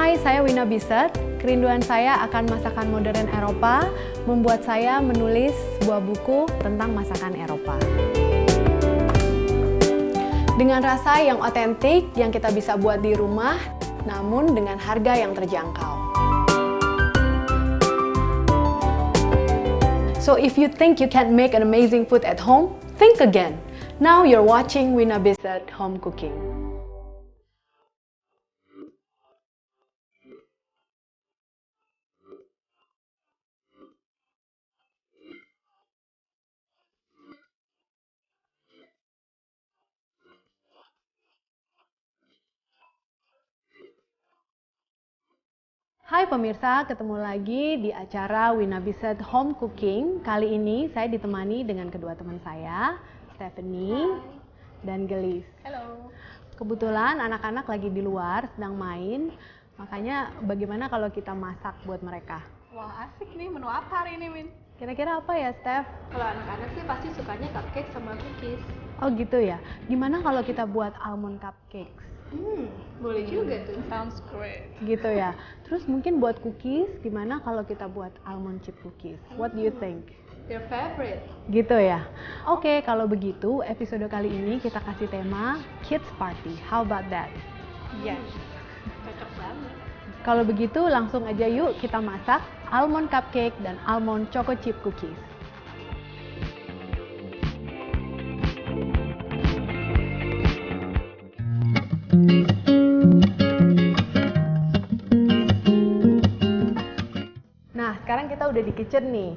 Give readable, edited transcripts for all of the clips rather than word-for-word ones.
Hai, saya Wina Bisset. Kerinduan saya akan masakan modern Eropa membuat saya menulis sebuah buku tentang masakan Eropa. Dengan rasa yang otentik yang kita bisa buat di rumah, namun dengan harga yang terjangkau. So if you think you can't make an amazing food at home, think again. Now you're watching Wina Bisset Home Cooking. Hai pemirsa, ketemu lagi di acara Wina Bisset Home Cooking. Kali ini saya ditemani dengan kedua teman saya, Stephanie dan Gelis. Halo. Kebetulan anak-anak lagi di luar sedang main, makanya bagaimana kalau kita masak buat mereka? Wah, asik nih, menu apa hari ini, Min? Kira-kira apa ya, Steph? Kalau anak-anak sih pasti sukanya cupcake sama cookies. Oh gitu ya. Gimana kalau kita buat almond cupcakes? Boleh juga tuh. Sounds great. Gitu ya. Terus mungkin buat cookies, gimana kalau kita buat almond chip cookies? What do you think? Your favorite? Gitu ya. Oke, kalau begitu episode kali ini kita kasih tema Kids Party. How about that? Yes. Cocok banget. Kalau begitu langsung aja yuk kita masak almond cupcake dan almond choco chip cookies. Nah, sekarang kita udah di kitchen nih.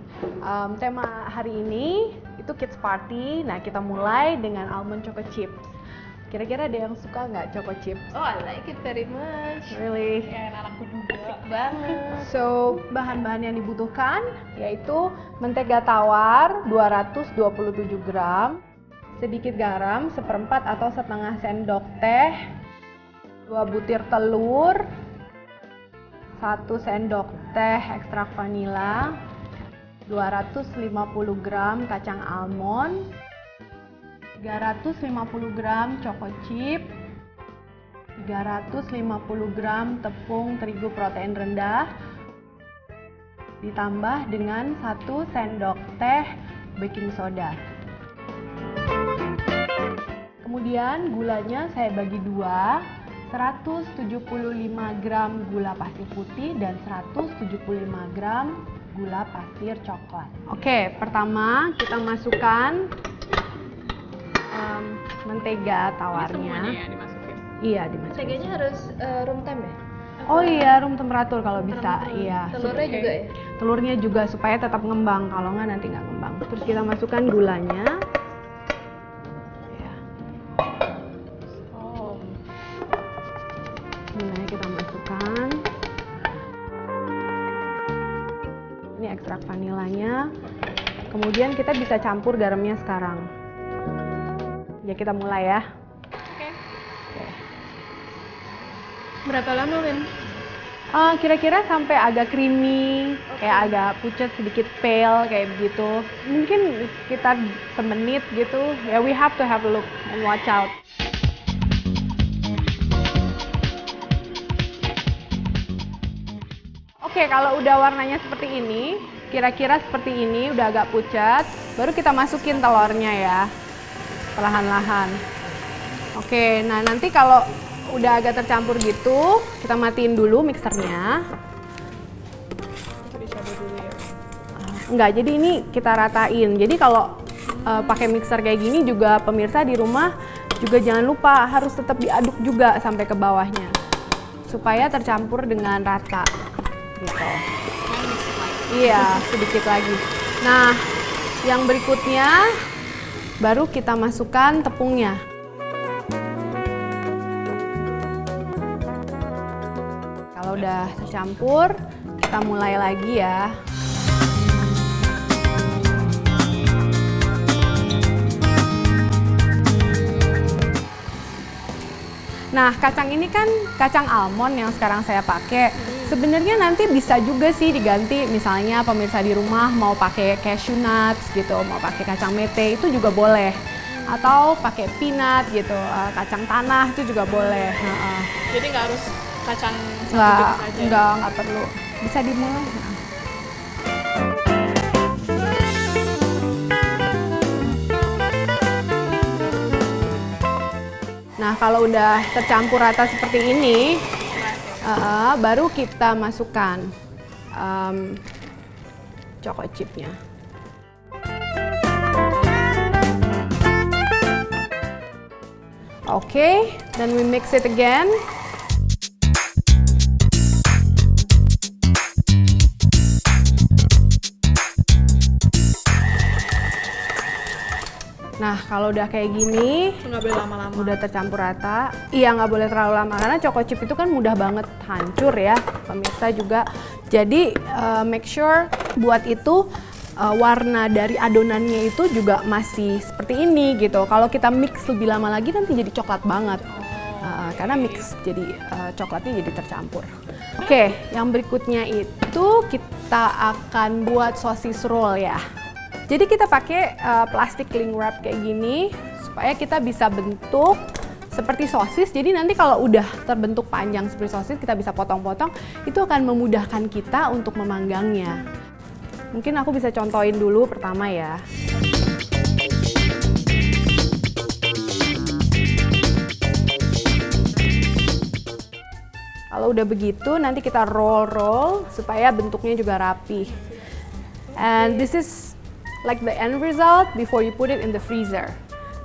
Tema hari ini itu Kids Party. Nah, kita mulai dengan almond choco chips. Kira-kira ada yang suka nggak choco chips? Oh, I like it very much. Really? Ya, anakku juga. Asik banget. So, bahan-bahan yang dibutuhkan yaitu mentega tawar 227 gram, sedikit garam 1/4 atau setengah sendok teh, 2 butir telur, 1 sendok teh ekstrak vanila, 250 gram kacang almond, 350 gram choco chip, 350 gram tepung terigu protein rendah, ditambah dengan 1 sendok teh baking soda. Kemudian gulanya saya bagi dua, 175 gram gula pasir putih dan 175 gram gula pasir coklat. Oke, pertama kita masukkan mentega tawarnya. Semuanya ya dimasukin. Iya, dimasukin. Menteganya harus room temp ya? Oh iya, room temperatur kalau bisa. Iya. Telurnya juga ya? Telurnya juga supaya tetap ngembang, kalau nggak nanti nggak ngembang. Terus kita masukkan gulanya. Ya. Oh. Gulanya kita masukkan. Ini ekstrak vanilanya. Kemudian kita bisa campur garamnya sekarang. Ya kita mulai ya. Oke. Berapa lama, Win? Kira-kira sampai agak creamy, kayak agak pucat sedikit pale kayak begitu. Mungkin sekitar semenit gitu. Ya, we have to have a look and watch out. Oke, kalau udah warnanya seperti ini, kira-kira seperti ini, udah agak pucat, baru kita masukin telurnya ya, perlahan-lahan. Oke, nah nanti kalau udah agak tercampur gitu, kita matiin dulu mixernya. Enggak, jadi ini kita ratain. Jadi kalau pakai mixer kayak gini juga pemirsa di rumah juga jangan lupa harus tetap diaduk juga sampai ke bawahnya supaya tercampur dengan rata gitu. Iya, sedikit lagi. Nah, yang berikutnya baru kita masukkan tepungnya. Kalau udah tercampur, kita mulai lagi ya. Nah, kacang ini kan kacang almond yang sekarang saya pakai. Sebenarnya nanti bisa juga sih diganti, misalnya pemirsa di rumah mau pakai cashew nuts gitu, mau pakai kacang mete itu juga boleh. Atau pakai peanut gitu, kacang tanah itu juga boleh. Jadi nggak harus kacang satu jenis aja? Nggak perlu. Bisa dimulai. Nah, kalau udah tercampur rata seperti ini, baru kita masukkan choco chipnya. Okay, then we mix it again. Nah, kalau udah kayak gini, Nggak boleh lama-lama. udah tercampur rata. Iya, nggak boleh terlalu lama karena choco chip itu kan mudah banget hancur ya, pemirsa juga. Jadi make sure buat itu warna dari adonannya itu juga masih seperti ini gitu. Kalau kita mix lebih lama lagi nanti jadi coklat banget. Karena mix jadi coklatnya jadi tercampur. Oke, yang berikutnya itu kita akan buat sosis roll ya. Jadi kita pakai plastik cling wrap kayak gini supaya kita bisa bentuk seperti sosis. Jadi nanti kalau udah terbentuk panjang seperti sosis kita bisa potong-potong. Itu akan memudahkan kita untuk memanggangnya. Mungkin aku bisa contohin dulu pertama ya. Kalau udah begitu nanti kita roll supaya bentuknya juga rapi. And this is like the end result before you put it in the freezer.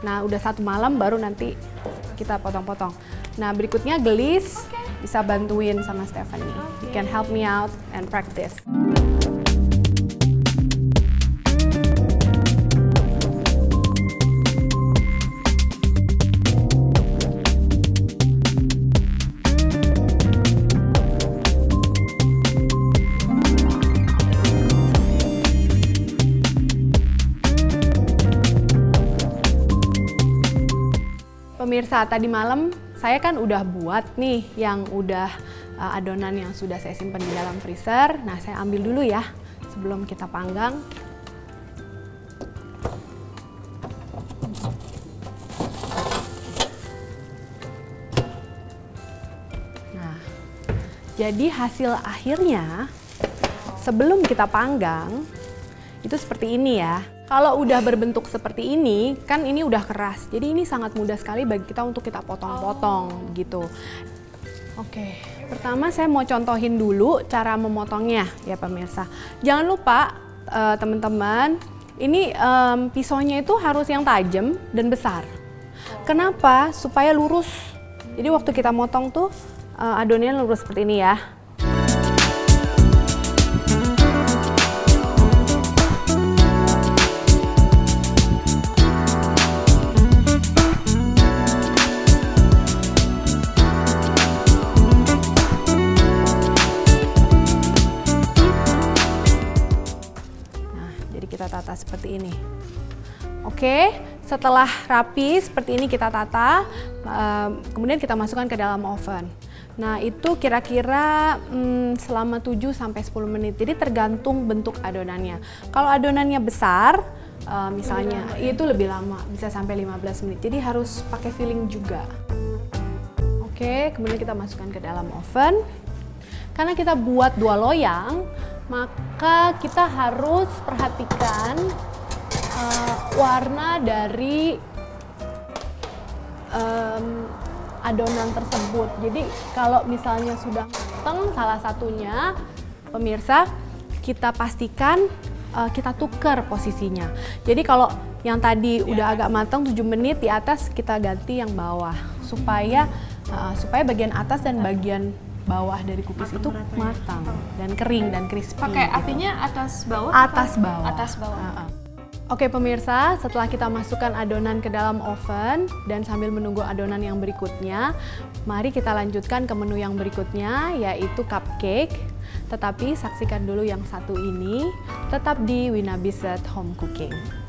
Nah, udah 1 malam baru nanti kita potong-potong. Nah, berikutnya gelis bisa bantuin sama Stephanie. You can help me out and practice. Pemirsa, tadi malam saya kan udah buat nih yang udah adonan yang sudah saya simpan di dalam freezer. Nah, saya ambil dulu ya sebelum kita panggang. Nah, jadi hasil akhirnya sebelum kita panggang itu seperti ini ya. Kalau udah berbentuk seperti ini, kan ini udah keras. Jadi ini sangat mudah sekali bagi kita untuk kita potong-potong gitu. Oke, pertama saya mau contohin dulu cara memotongnya ya pemirsa. Jangan lupa teman-teman, ini pisaunya itu harus yang tajam dan besar. Kenapa? Supaya lurus. Jadi waktu kita motong tuh adonannya lurus seperti ini ya. Kita tata seperti ini. Oke, setelah rapi seperti ini kita tata, kemudian kita masukkan ke dalam oven. Nah, itu kira-kira selama 7-10 menit. Jadi tergantung bentuk adonannya. Kalau adonannya besar, misalnya itu lebih lama, bisa sampai 15 menit. Jadi harus pakai filling juga. Oke, kemudian kita masukkan ke dalam oven. Karena kita buat 2 loyang, maka kita harus perhatikan warna dari adonan tersebut. Jadi kalau misalnya sudah matang salah satunya, pemirsa, kita pastikan kita tukar posisinya. Jadi kalau yang tadi udah agak matang 7 menit di atas, kita ganti yang bawah supaya bagian atas dan bagian bawah dari cookies itu matang dan kering dan crispy. Pakai gitu. apinya atas bawah? Atas bawah. Atas bawah. Oke pemirsa, setelah kita masukkan adonan ke dalam oven dan sambil menunggu adonan yang berikutnya, mari kita lanjutkan ke menu yang berikutnya yaitu cupcake. Tetapi saksikan dulu yang satu ini, tetap di Wina Bizzat Home Cooking.